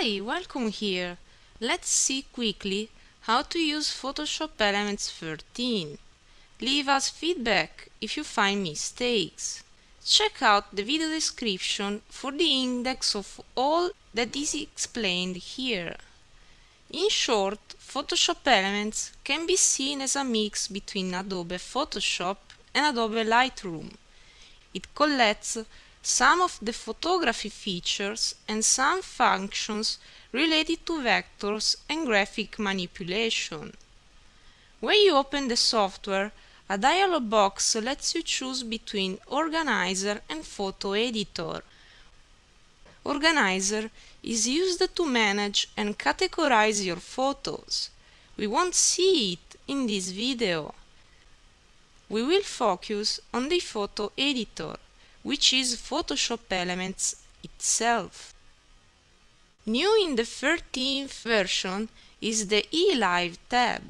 Hi, welcome here. Let's see quickly how to use Photoshop Elements 13. Leave us feedback if you find mistakes. Check out the video description for the index of all that is explained here. In short, Photoshop Elements can be seen as a mix between Adobe Photoshop and Adobe Lightroom. It collects some of the photography features and some functions related to vectors and graphic manipulation. When you open the software, a dialog box lets you choose between Organizer and Photo Editor. Organizer is used to manage and categorize your photos. We won't see it in this video. We will focus on the Photo Editor, which is Photoshop Elements itself. New in the 13th version is the eLive tab.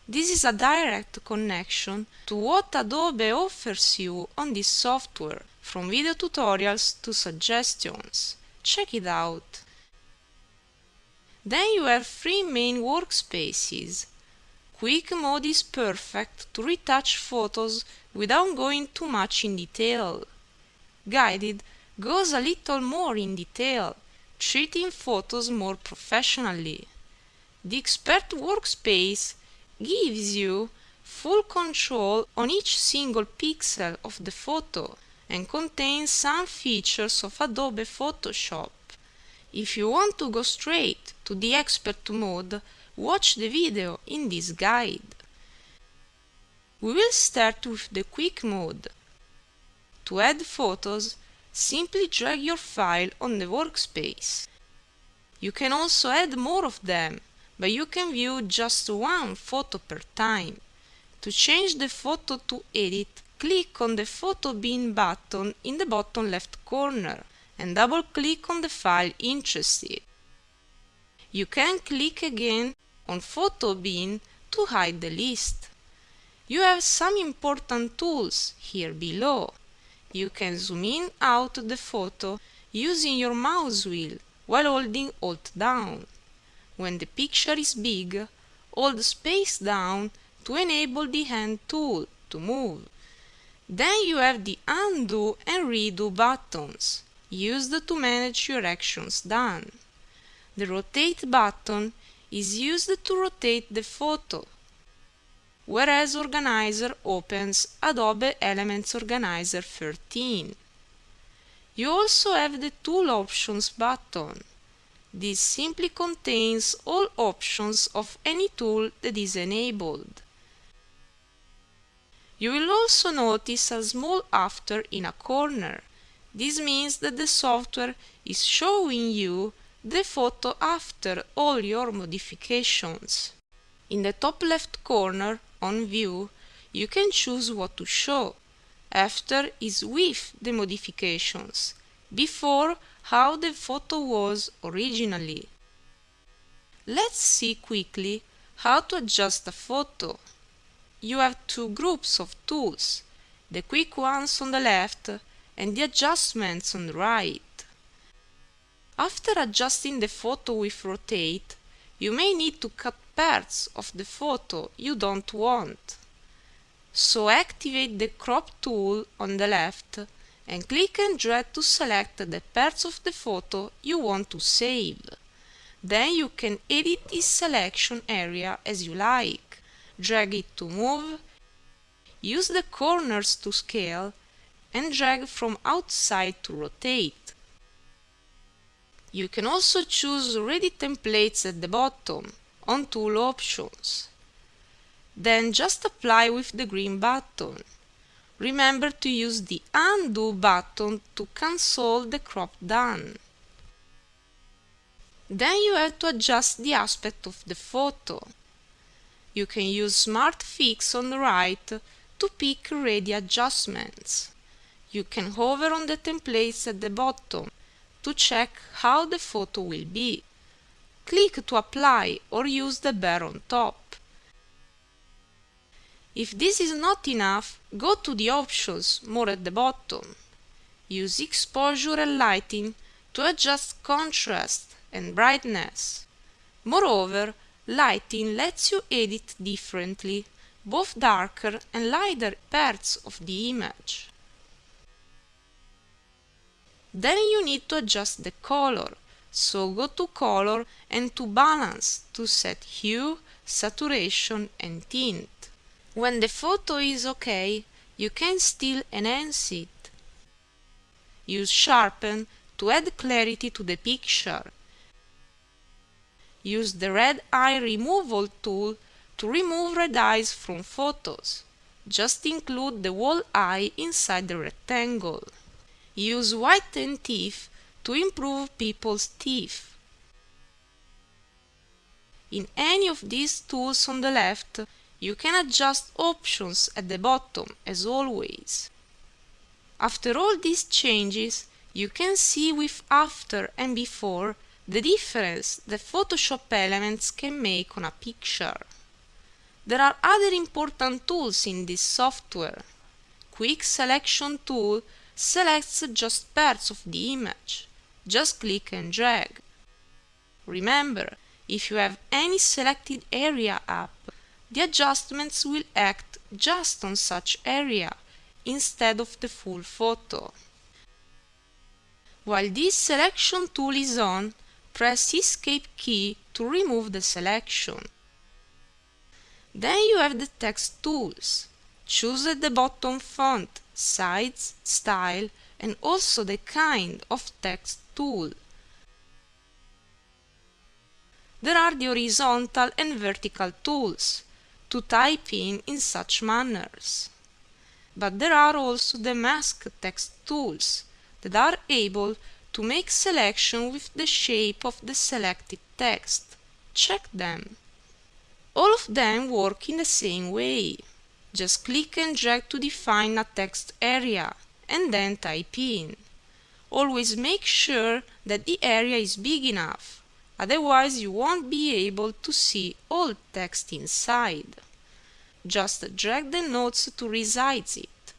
This is a direct connection to what Adobe offers you on this software, from video tutorials to suggestions. Check it out. Then you have three main workspaces. Quick Mode is perfect to retouch photos without going too much in detail. Guided goes a little more in detail, treating photos more professionally. The Expert workspace gives you full control on each single pixel of the photo and contains some features of Adobe Photoshop. If you want to go straight to the Expert mode, watch the video in this guide. We will start with the Quick mode. To add photos, simply drag your file on the workspace. You can also add more of them, but you can view just one photo per time. To change the photo to edit, click on the Photo Bin button in the bottom left corner and double-click on the file interested. You can click again on Photo Bin to hide the list. You have some important tools here below. You can zoom in out the photo using your mouse wheel while holding Alt down. When the picture is big, hold Space down to enable the hand tool to move. Then you have the Undo and Redo buttons, used to manage your actions done. The Rotate button is used to rotate the photo, whereas Organizer opens Adobe Elements Organizer 13. You also have the Tool Options button. This simply contains all options of any tool that is enabled. You will also notice a small after in a corner. This means that the software is showing you the photo after all your modifications. In the top left corner, on View, you can choose what to show. After is with the modifications, before how the photo was originally. Let's see quickly how to adjust a photo. You have two groups of tools, the quick ones on the left and the adjustments on the right. After adjusting the photo with Rotate, you may need to cut parts of the photo you don't want. So activate the Crop tool on the left and click and drag to select the parts of the photo you want to save. Then you can edit this selection area as you like. Drag it to move, use the corners to scale, and drag from outside to rotate. You can also choose Ready Templates at the bottom, on Tool Options. Then just apply with the green button. Remember to use the Undo button to cancel the crop done. Then you have to adjust the aspect of the photo. You can use Smart Fix on the right to pick ready adjustments. You can hover on the templates at the bottom to check how the photo will be. Click to apply or use the bar on top. If this is not enough, go to the options more at the bottom. Use exposure and lighting to adjust contrast, and brightness. Moreover, lighting lets you edit differently, both darker and lighter parts of the image. Then you need to adjust the color, so go to Color and to Balance to set hue, saturation and tint. When the photo is okay, you can still enhance it. Use Sharpen to add clarity to the picture. Use the red eye removal tool to remove red eyes from photos. Just include the whole eye inside the rectangle. Use Whiten Teeth to improve people's teeth. In any of these tools on the left, you can adjust options at the bottom as always. After all these changes, you can see with after and before the difference that Photoshop elements can make on a picture. There are other important tools in this software. Quick Selection tool selects just parts of the image. Just click and drag. Remember, if you have any selected area up, the adjustments will act just on such area instead of the full photo. While this selection tool is on, press Escape key to remove the selection. Then you have the text tools. Choose at the bottom font, size, style, and also the kind of text tool. There are the horizontal and vertical tools to type in such manners. But there are also the mask text tools that are able to make selection with the shape of the selected text. Check them. All of them work in the same way. Just click and drag to define a text area and then type in. Always make sure that the area is big enough, otherwise you won't be able to see all text inside. Just drag the notes to resize it.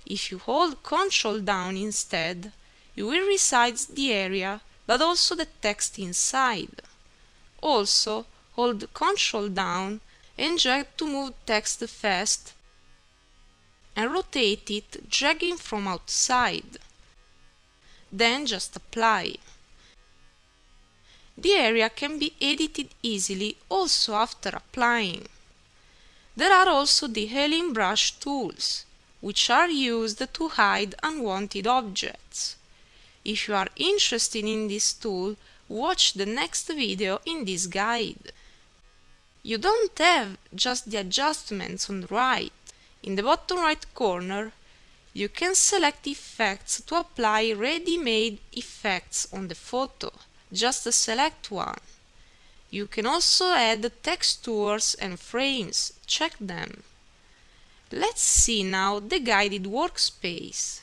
If you hold Ctrl down instead, you will resize the area but also the text inside. Also, hold Ctrl down and drag to move text fast and rotate it, dragging from outside. Then just apply. The area can be edited easily also after applying. There are also the Alien Brush tools, which are used to hide unwanted objects. If you are interested in this tool, watch the next video in this guide. You don't have just the adjustments on the right. In the bottom right corner, you can select effects to apply ready-made effects on the photo. Just select one. You can also add textures and frames. Check them. Let's see now the guided workspace.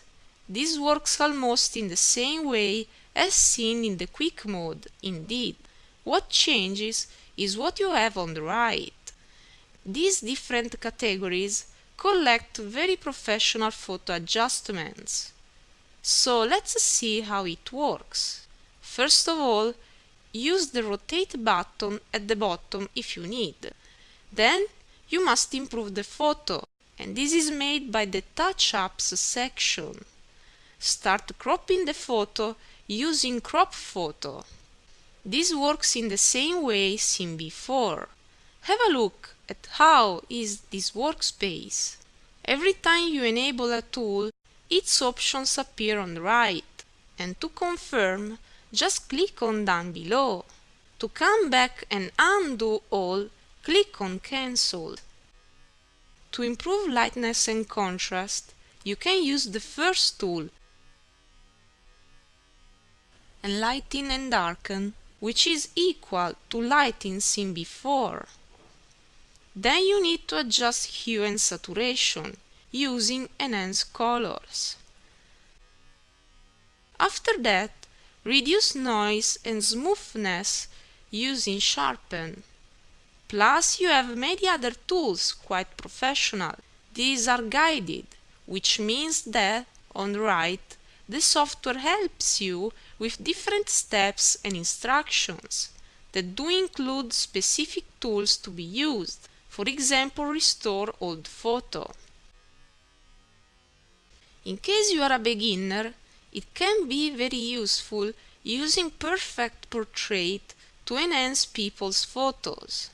This works almost in the same way as seen in the quick mode. Indeed, what changes is what you have on the right. These different categories collect very professional photo adjustments. So let's see how it works. First of all, use the rotate button at the bottom if you need. Then you must improve the photo, and this is made by the touch-ups section. Start cropping the photo using Crop Photo. This works in the same way seen before. Have a look at how is this workspace. Every time you enable a tool, its options appear on the right, and to confirm, just click on Done below. To come back and undo all, click on Cancel. To improve lightness and contrast, you can use the first tool, and Lighten and Darken, which is equal to lighting seen before. Then you need to adjust hue and saturation using Enhance Colors. After that, reduce noise and smoothness using Sharpen. Plus you have many other tools quite professional. These are guided, which means that on the right the software helps you with different steps and instructions that do include specific tools to be used, for example, restore old photo. In case you are a beginner, it can be very useful using Perfect Portrait to enhance people's photos.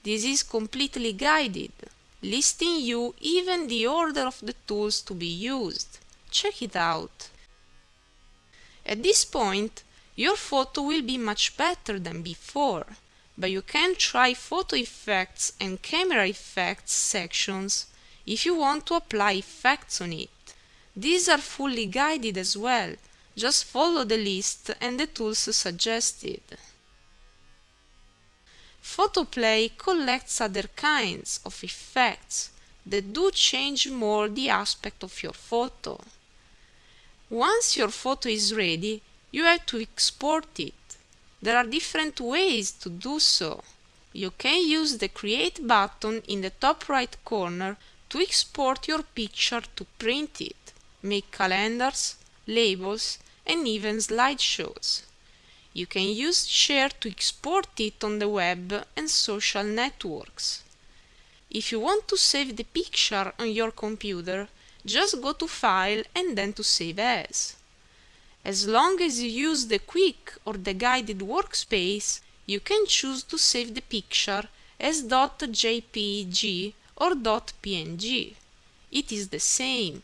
This is completely guided, listing you even the order of the tools to be used. Check it out. At this point, your photo will be much better than before, but you can try photo effects and camera effects sections if you want to apply effects on it. These are fully guided as well, just follow the list and the tools suggested. Photoplay collects other kinds of effects that do change more the aspect of your photo. Once your photo is ready, you have to export it. There are different ways to do so. You can use the Create button in the top right corner to export your picture to print it, make calendars, labels, and even slideshows. You can use Share to export it on the web and social networks. If you want to save the picture on your computer, just go to File and then to Save As. As long as you use the Quick or the Guided Workspace, you can choose to save the picture as .jpg or .png. It is the same.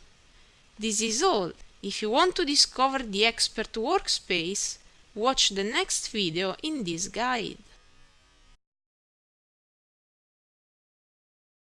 This is all. If you want to discover the Expert Workspace, watch the next video in this guide.